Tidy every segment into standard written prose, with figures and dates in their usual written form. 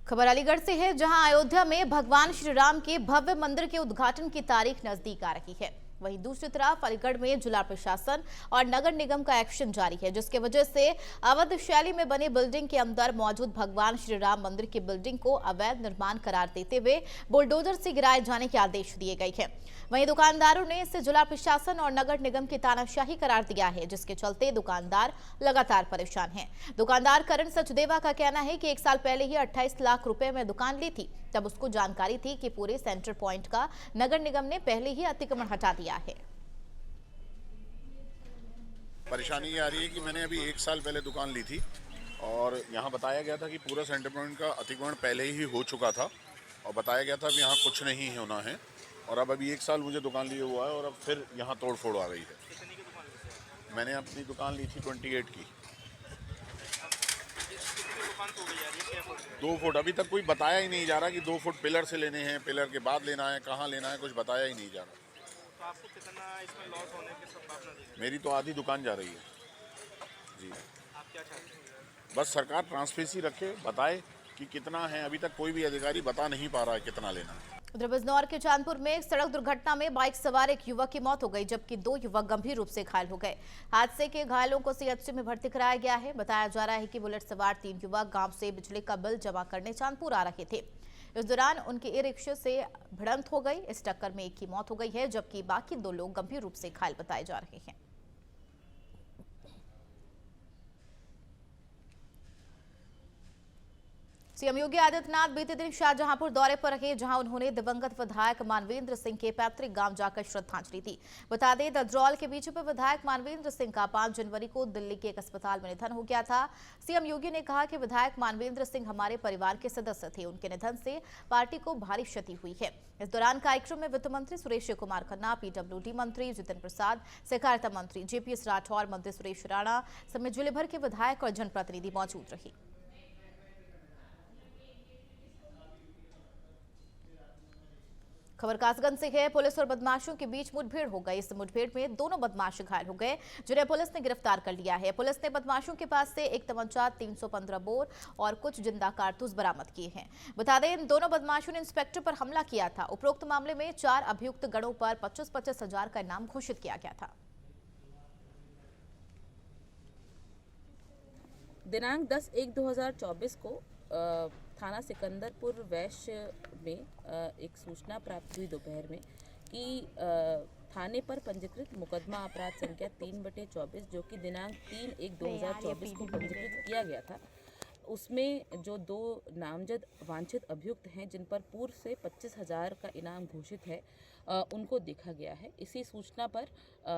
खबर अलीगढ़ से है, जहां अयोध्या में भगवान श्री राम के भव्य मंदिर के उद्घाटन की तारीख नजदीक आ रही है। वहीं दूसरी तरफ अलीगढ़ में जिला प्रशासन और नगर निगम का एक्शन जारी है, जिसके वजह से अवध शैली में बनी बिल्डिंग के अंदर मौजूद भगवान श्री राम मंदिर की बिल्डिंग को अवैध निर्माण करार देते हुए बुलडोजर से गिराए जाने के आदेश दिए गए हैं। वहीं दुकानदारों ने इसे जिला प्रशासन और नगर निगम की तानाशाही करार दिया है, जिसके चलते दुकानदार लगातार परेशान हैं। दुकानदार करण सचदेवा का कहना है कि 1 साल पहले ही 28 लाख रुपए में दुकान ली थी। तब उसको जानकारी थी कि पूरे सेंटर पॉइंट का नगर निगम ने पहले ही अतिक्रमण हटा दिया है। परेशानी ये आ रही है कि मैंने अभी 1 साल पहले दुकान ली थी और यहाँ बताया गया था कि पूरा सेंटर पॉइंट का अतिक्रमण पहले ही हो चुका था और बताया गया था अब यहाँ कुछ नहीं होना है। और अब अभी 1 साल मुझे दुकान लिए हुआ है और अब फिर यहाँ तोड़ फोड़ आ गई है। मैंने अपनी दुकान ली थी 28 की। 2 फुट अभी तक कोई बताया ही नहीं जा रहा कि 2 फुट पिलर से लेने हैं, पिलर के बाद लेना है, कहाँ लेना है, कुछ बताया ही नहीं जा रहा। तो आपको कितना इसमें लॉस होने की संभावना दिख रही है? मेरी तो आधी दुकान जा रही है जी। आप क्या चाहते हैं? बस सरकार ट्रांसपेरेंसी रखे, बताए कि कितना है। अभी तक कोई भी अधिकारी बता नहीं पा रहा है कितना लेना है। उधर बिजनौर के चांदपुर में एक सड़क दुर्घटना में बाइक सवार एक युवक की मौत हो गई, जबकि 2 युवक गंभीर रूप से घायल हो गए। हादसे के घायलों को सीएचसी में भर्ती कराया गया है। बताया जा रहा है कि बुलेट सवार 3 युवक गांव से बिजली का बिल जमा करने चांदपुर आ रहे थे। इस दौरान उनके ई रिक्शे से भिड़ंत हो गई। इस टक्कर में एक की मौत हो गई है, जबकि बाकी 2 लोग गंभीर रूप से घायल बताए जा रहे हैं। सीएम योगी आदित्यनाथ बीते दिन शाहजहांपुर दौरे पर रहे, जहां उन्होंने दिवंगत विधायक मानवेंद्र सिंह के पैतृक गांव जाकर श्रद्धांजलि दी। बता दें, ददरौल के बीच पर विधायक मानवेंद्र सिंह का 5 जनवरी को दिल्ली के एक अस्पताल में निधन हो गया था। सीएम योगी ने कहा कि विधायक मानवेंद्र सिंह हमारे परिवार के सदस्य थे। उनके निधन से पार्टी को भारी क्षति हुई है। इस दौरान कार्यक्रम में वित्त मंत्री सुरेश कुमार खन्ना, पीडब्ल्यूडी मंत्री जितिन प्रसाद, सहकारिता मंत्री जेपीएस राठौर, मंत्री सुरेश राणा समेत जिले भर के विधायक और जनप्रतिनिधि मौजूद रहे। खबर कासगंज से है। पुलिस और बदमाशों के बीच मुठभेड़ हो गई। इस मुठभेड़ में दोनों बदमाश घायल हो गए, जिन्हें पुलिस ने गिरफ्तार कर लिया है। पुलिस ने बदमाशों के पास से एक तमंचा, 315 बोर और कुछ जिंदा कारतूस बरामद किए हैं। बता दें, इन दोनों बदमाशों ने इंस्पेक्टर पर हमला किया था। उपरोक्त मामले में 4 अभियुक्त गणों पर 25-25 हजार का इनाम घोषित किया गया था। दिनांक 10/1/2024 को थाना सिकंदरपुर वैश्य में एक सूचना प्राप्त हुई दोपहर में कि थाने पर पंजीकृत मुकदमा अपराध संख्या 3/24 जो कि दिनांक 3/1/2024 को पंजीकृत किया गया था, उसमें जो 2 नामजद वांछित अभियुक्त हैं जिन पर पूर्व से 25,000 का इनाम घोषित है, उनको देखा गया है। इसी सूचना पर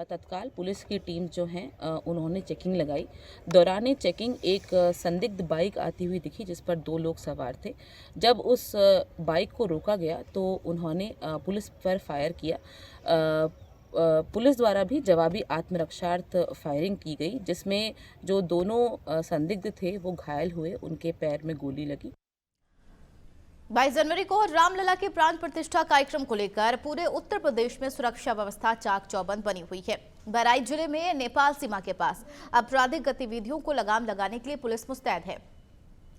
तत्काल पुलिस की टीम जो है उन्होंने चेकिंग लगाई। दौरान चेकिंग एक संदिग्ध बाइक आती हुई दिखी, जिस पर 2 लोग सवार थे। जब उस बाइक को रोका गया तो उन्होंने पुलिस पर फायर किया। पुलिस द्वारा भी जवाबी आत्मरक्षार्थ फायरिंग की गई, जिसमें जो दोनों संदिग्ध थे वो घायल हुए, उनके पैर में गोली लगी। 22 जनवरी को रामलला के प्राण प्रतिष्ठा कार्यक्रम को लेकर पूरे उत्तर प्रदेश में सुरक्षा व्यवस्था चाक चौबंद बनी हुई है। बहराइच जिले में नेपाल सीमा के पास आपराधिक गतिविधियों को लगाम लगाने के लिए पुलिस मुस्तैद है।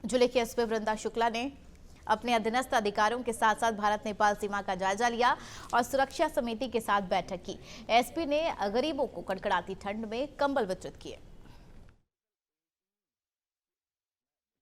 जिले के एसपी वृंदा शुक्ला ने अपने अधीनस्थ अधिकारियों के साथ साथ भारत नेपाल सीमा का जायजा लिया और सुरक्षा समिति के साथ बैठक की। एसपी ने गरीबों को कड़कड़ाती ठंड में कंबल वितरित किए।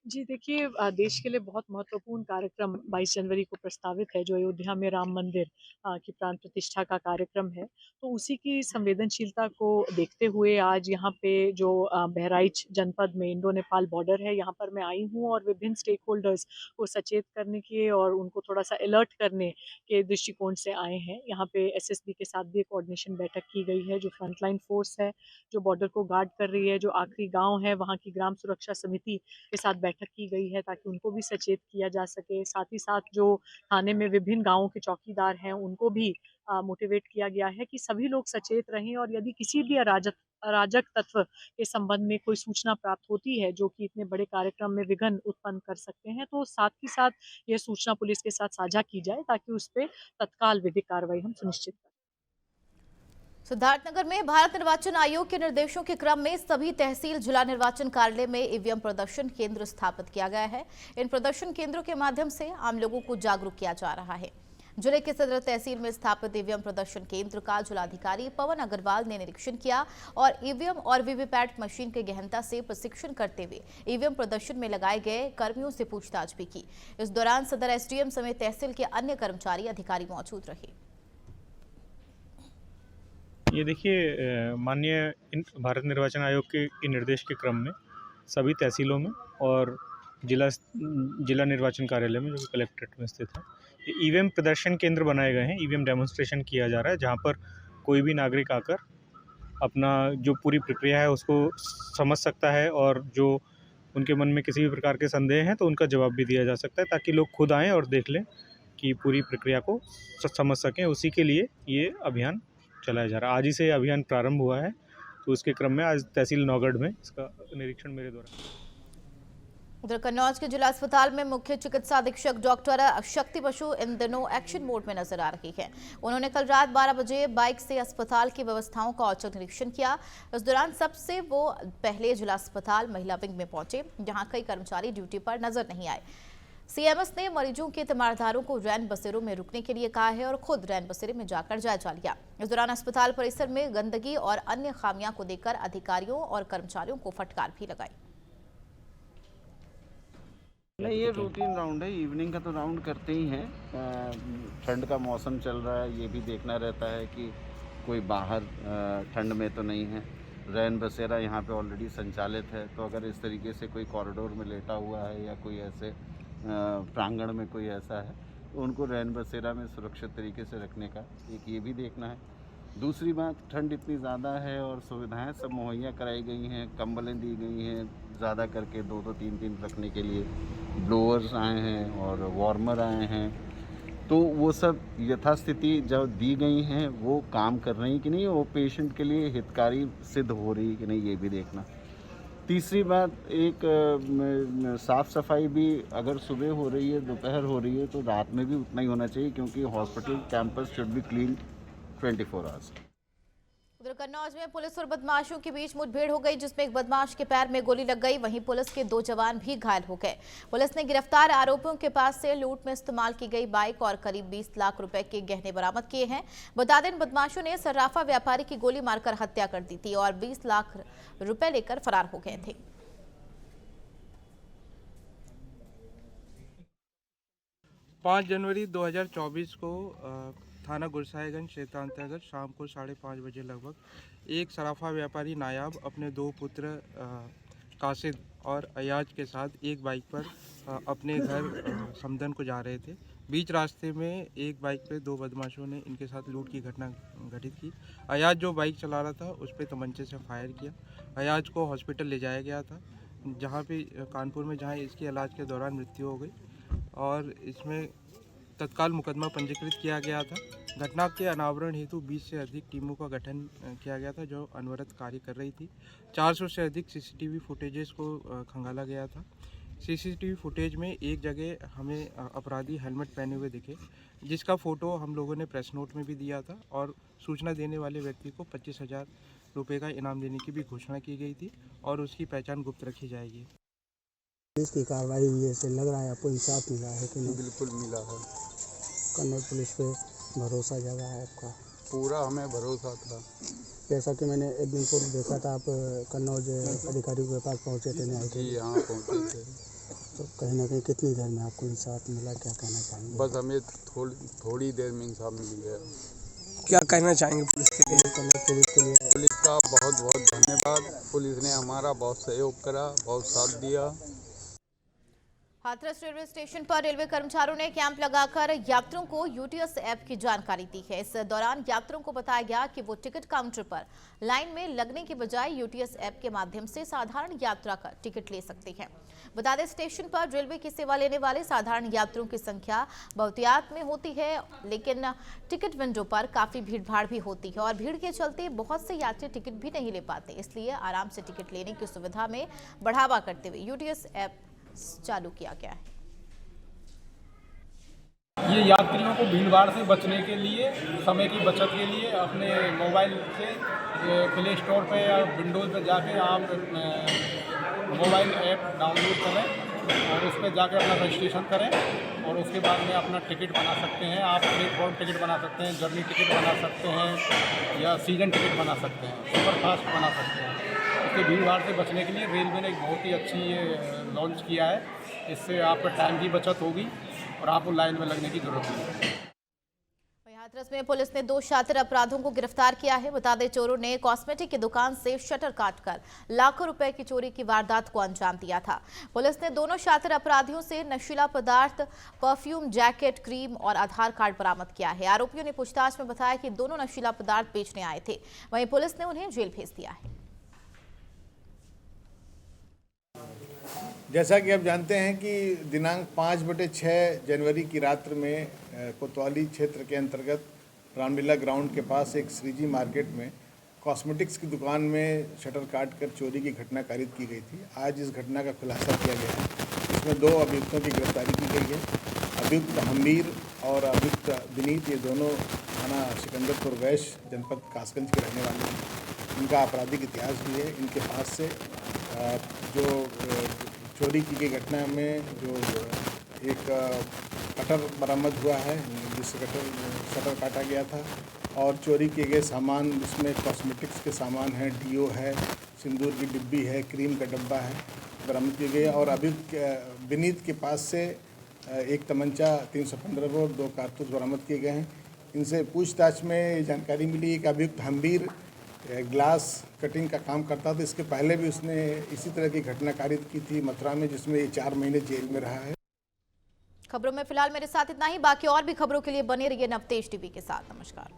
जी देखिए, देश के लिए बहुत महत्वपूर्ण कार्यक्रम 22 जनवरी को प्रस्तावित है, जो अयोध्या में राम मंदिर की प्राण प्रतिष्ठा का कार्यक्रम है। तो उसी की संवेदनशीलता को देखते हुए आज यहाँ पे जो बहराइच जनपद में इंडो नेपाल बॉर्डर है, यहाँ पर मैं आई हूँ और विभिन्न स्टेक होल्डर्स को सचेत करने के और उनको थोड़ा-सा अलर्ट करने के दृष्टिकोण से आए हैं। यहाँ पे एसएसबी के साथ भी एक कोऑर्डिनेशन बैठक की गई है, जो फ्रंटलाइन फोर्स है, जो बॉर्डर को गार्ड कर रही है, जो आखिरी गाँव है, वहाँ की ग्राम सुरक्षा समिति के साथ बैठक की गई है ताकि उनको भी सचेत किया जा सके। साथ ही साथ जो थाने में विभिन्न गाँवों के चौकीदार हैं, उनको भी मोटिवेट किया गया है कि सभी लोग सचेत रहें और यदि किसी भी अराजक तत्व के संबंध में कोई सूचना प्राप्त होती है जो कि इतने बड़े कार्यक्रम में विघ्न उत्पन्न कर सकते हैं, तो साथ ही साथ यह सूचना पुलिस के साथ साझा की जाए ताकि उस पे तत्काल विधिक कार्रवाई हम सुनिश्चित करें। सिद्धार्थनगर में भारत निर्वाचन आयोग के निर्देशों के क्रम में सभी तहसील जिला निर्वाचन कार्यालय में ईवीएम प्रदर्शन केंद्र स्थापित किया गया है। इन प्रदर्शन केंद्रों के माध्यम से आम लोगों को जागरूक किया जा रहा है। जिले के सदर तहसील में स्थापित ईवीएम प्रदर्शन केंद्र का जिलाधिकारी पवन अग्रवाल ने निरीक्षण किया और ईवीएम और वीवीपैट मशीन की गहनता से प्रशिक्षण करते हुए ईवीएम प्रदर्शन में लगाए गए कर्मियों से पूछताछ भी की। इस दौरान सदर एसडीएम समेत तहसील के अन्य कर्मचारी अधिकारी मौजूद रहे। ये देखिए, माननीय भारत निर्वाचन आयोग के निर्देश के क्रम में सभी तहसीलों में और जिला निर्वाचन कार्यालय में, जो कि कलेक्ट्रेट में स्थित है, ये ईवीएम प्रदर्शन केंद्र बनाए गए हैं। ईवीएम डेमोन्स्ट्रेशन किया जा रहा है, जहां पर कोई भी नागरिक आकर अपना जो पूरी प्रक्रिया है उसको समझ सकता है और जो उनके मन में किसी भी प्रकार के संदेह हैं तो उनका जवाब भी दिया जा सकता है, ताकि लोग खुद आएँ और देख लें कि पूरी प्रक्रिया को समझ सकें। उसी के लिए ये अभियान चलाया जा रहा है। आज ही से अभियान प्रारंभ हुआ है, तो इसके क्रम में आज तहसील नौगढ़ में इसका निरीक्षण मेरे द्वारा। उधर कन्नौज के जिला अस्पताल में मुख्य चिकित्सा अधीक्षक डॉक्टर शक्ति बसु इन दिनों एक्शन मोड में नजर आ रही है। उन्होंने कल रात 12 बजे बाइक से अस्पताल की व्यवस्थाओं का औचक निरीक्षण किया। इस दौरान सबसे वो पहले जिला अस्पताल महिला विंग में पहुंचे, जहां कई कर्मचारी ड्यूटी पर नजर नहीं आए। सीएमएस ने मरीजों के तीमारदारों को रैन बसेरों में रुकने के लिए कहा है और खुद रैन बसेरे में जाकर जायजा लिया। इस दौरान अस्पताल परिसर में गंदगी और अन्य खामियां को देखकर अधिकारियों और कर्मचारियों को फटकार भी लगाई। नहीं, ये रूटीन राउंड है। इवनिंग का तो राउंड करते ही हैं। ठंड का मौसम चल रहा है, ये भी देखना रहता है कि कोई बाहर ठंड में तो नहीं है। रैन बसेरा यहाँ पे ऑलरेडी संचालित है, तो अगर इस तरीके से कोई कॉरिडोर में लेटा हुआ है या कोई ऐसे प्रांगण में कोई ऐसा है, तो उनको रैन बसेरा में सुरक्षित तरीके से रखने का एक ये भी देखना है। दूसरी बात, ठंड इतनी ज़्यादा है और सुविधाएं सब मुहैया कराई गई हैं, कंबलें दी गई हैं ज़्यादा करके 2-2 3-3 रखने के लिए, ब्लोअर्स आए हैं और वार्मर आए हैं, तो वो सब यथास्थिति जब दी गई हैं वो काम कर रही कि नहीं, वो पेशेंट के लिए हितकारी सिद्ध हो रही कि नहीं, ये भी देखना। तीसरी बात, एक साफ़ सफाई भी अगर सुबह हो रही है, दोपहर हो रही है, तो रात में भी उतना ही होना चाहिए, क्योंकि hospital campus should be clean 24 hours. उधर कन्नौज में पुलिस और बदमाशों के बीच मुठभेड़ हो गई, जिसमें एक बदमाश के पैर में गोली लग गई। वहीं पुलिस के 2 जवान भी घायल हो गए। पुलिस ने गिरफ्तार आरोपियों के पास से लूट में इस्तेमाल की गई बाइक और करीब 20 लाख रुपए के गहने बरामद किए हैं। बता दें, बदमाशों ने सर्राफा व्यापारी की गोली मारकर हत्या कर दी थी और 20 लाख रुपए लेकर फरार हो गए थे। 5 जनवरी 2024 को थाना गुरसाईगंज क्षेत्र अंतर्गत शाम को 5:30 बजे लगभग एक सराफा व्यापारी नायाब अपने 2 पुत्र कासिद और अयाज के साथ एक बाइक पर अपने घर समदन को जा रहे थे। बीच रास्ते में एक बाइक पे 2 बदमाशों ने इनके साथ लूट की घटना घटित की। अयाज जो बाइक चला रहा था उस पर तमंचे से फायर किया। अयाज को हॉस्पिटल ले जाया गया था, जहाँ पे कानपुर में, जहाँ इसकी इलाज के दौरान मृत्यु हो गई और इसमें तत्काल मुकदमा पंजीकृत किया गया था। घटना के अनावरण हेतु 20 से अधिक टीमों का गठन किया गया था, जो अनवरत कार्य कर रही थी। 400 से अधिक सीसीटीवी फुटेजेस को खंगाला गया था। सीसीटीवी फुटेज में एक जगह हमें अपराधी हेलमेट पहने हुए दिखे, जिसका फ़ोटो हम लोगों ने प्रेस नोट में भी दिया था और सूचना देने वाले व्यक्ति को 25,000 रुपये का इनाम देने की भी घोषणा की गई थी और उसकी पहचान गुप्त रखी जाएगी। इसकी कार्रवाई हुई है, लग रहा है आपको इंसाफ मिला है कि नहीं? बिल्कुल मिला है। कन्नौज पुलिस पे भरोसा जगा है आपका? पूरा हमें भरोसा था। जैसा कि मैंने एक दिन पूर्व देखा था, आप कन्नौज अधिकारियों के पास पहुंचे थे, नहीं थे? यहाँ पहुँचे थे। तो कहीं ना कहीं कितनी देर में आपको इंसाफ मिला, क्या कहना चाहेंगे? बस हमें थोड़ी देर में इंसाफ मिल गया। क्या कहना चाहेंगे पुलिस के लिए? कन्नौज पुलिस के लिए पुलिस का बहुत बहुत धन्यवाद। पुलिस ने हमारा बहुत सहयोग करा, बहुत साथ दिया। हाथरस रेलवे स्टेशन पर रेलवे कर्मचारियों ने कैंप लगाकर यात्रियों को यूटीएस ऐप की जानकारी दी है। इस दौरान यात्रियों को बताया गया कि वो टिकट काउंटर पर लाइन में लगने के बजाय यूटीएस ऐप के माध्यम से साधारण यात्रा का टिकट ले सकते हैं। बता दें, स्टेशन पर रेलवे की सेवा लेने वाले साधारण यात्रियों की संख्या बहुतायत में होती है, लेकिन टिकट विंडो पर काफी भीड़भाड़ भी होती है और भीड़ के चलते बहुत से यात्री टिकट भी नहीं ले पाते। इसलिए आराम से टिकट लेने की सुविधा में बढ़ावा करते हुए यूटीएस ऐप चालू किया गया है। ये यात्रियों को भीड़-भाड़ से बचने के लिए, समय की बचत के लिए अपने मोबाइल से प्ले स्टोर पे या विंडोज़ पे जाके आप मोबाइल ऐप डाउनलोड करें और उस पे जाके अपना रजिस्ट्रेशन करें और उसके बाद में अपना टिकट बना सकते हैं। आप प्लेटफॉर्म टिकट बना सकते हैं, जर्नी टिकट बना सकते हैं या सीजन टिकट बना सकते हैं, सुपर फास्ट बना सकते हैं। उसके भीड़-भाड़ से बचने के लिए रेलवे ने एक बहुत ही अच्छी ये लॉन्च किया है। इससे आपका टाइम की बचत होगी और आपको लाइन में लगने की ज़रूरत नहीं है। हाथरस में पुलिस ने 2 शातिर अपराधियों को गिरफ्तार किया है। बता दें, चोरों ने कॉस्मेटिक की दुकान से शटर काटकर लाखों रुपए की चोरी की वारदात को अंजाम दिया था। पुलिस ने दोनों शातिर अपराधियों से नशीला पदार्थ, परफ्यूम, जैकेट, क्रीम और आधार कार्ड बरामद किया है। आरोपियों ने पूछताछ में बताया कि दोनों नशीला पदार्थ बेचने आए थे। वहीं पुलिस ने उन्हें जेल भेज दिया है। जैसा कि आप जानते हैं कि दिनांक 5/6 जनवरी की रात्र में कोतवाली क्षेत्र के अंतर्गत रामलीला ग्राउंड के पास एक श्रीजी मार्केट में कॉस्मेटिक्स की दुकान में शटर काट कर चोरी की घटना कारित की गई थी। आज इस घटना का खुलासा किया गया है। इसमें 2 अभियुक्तों की गिरफ्तारी की गई है। अभियुक्त हमीर और अभियुक्त विनीत, ये दोनों थाना सिकंदरपुर वैश्य जनपद कासगंज के रहने वाले हैं। इनका आपराधिक इतिहास भी है। इनके पास से जो चोरी की गई घटना में जो एक कटर बरामद हुआ है, जिससे शटर काटा गया था, और चोरी किए गए सामान जिसमें कॉस्मेटिक्स के सामान हैं, डीओ है, सिंदूर की डिब्बी है, क्रीम का डब्बा है, बरामद किए गए। और अभियुक्त विनीत के पास से एक तमंचा 315 बोर 2 कारतूस बरामद किए गए हैं। इनसे पूछताछ में जानकारी मिली कि अभियुक्त हमीर ग्लास कटिंग का काम करता था। इसके पहले भी उसने इसी तरह की घटना कारित की थी मथुरा में, जिसमें ये 4 महीने जेल में रहा है। खबरों में फिलहाल मेरे साथ इतना ही। बाकी और भी खबरों के लिए बने रहिए नवतेज टीवी के साथ। नमस्कार।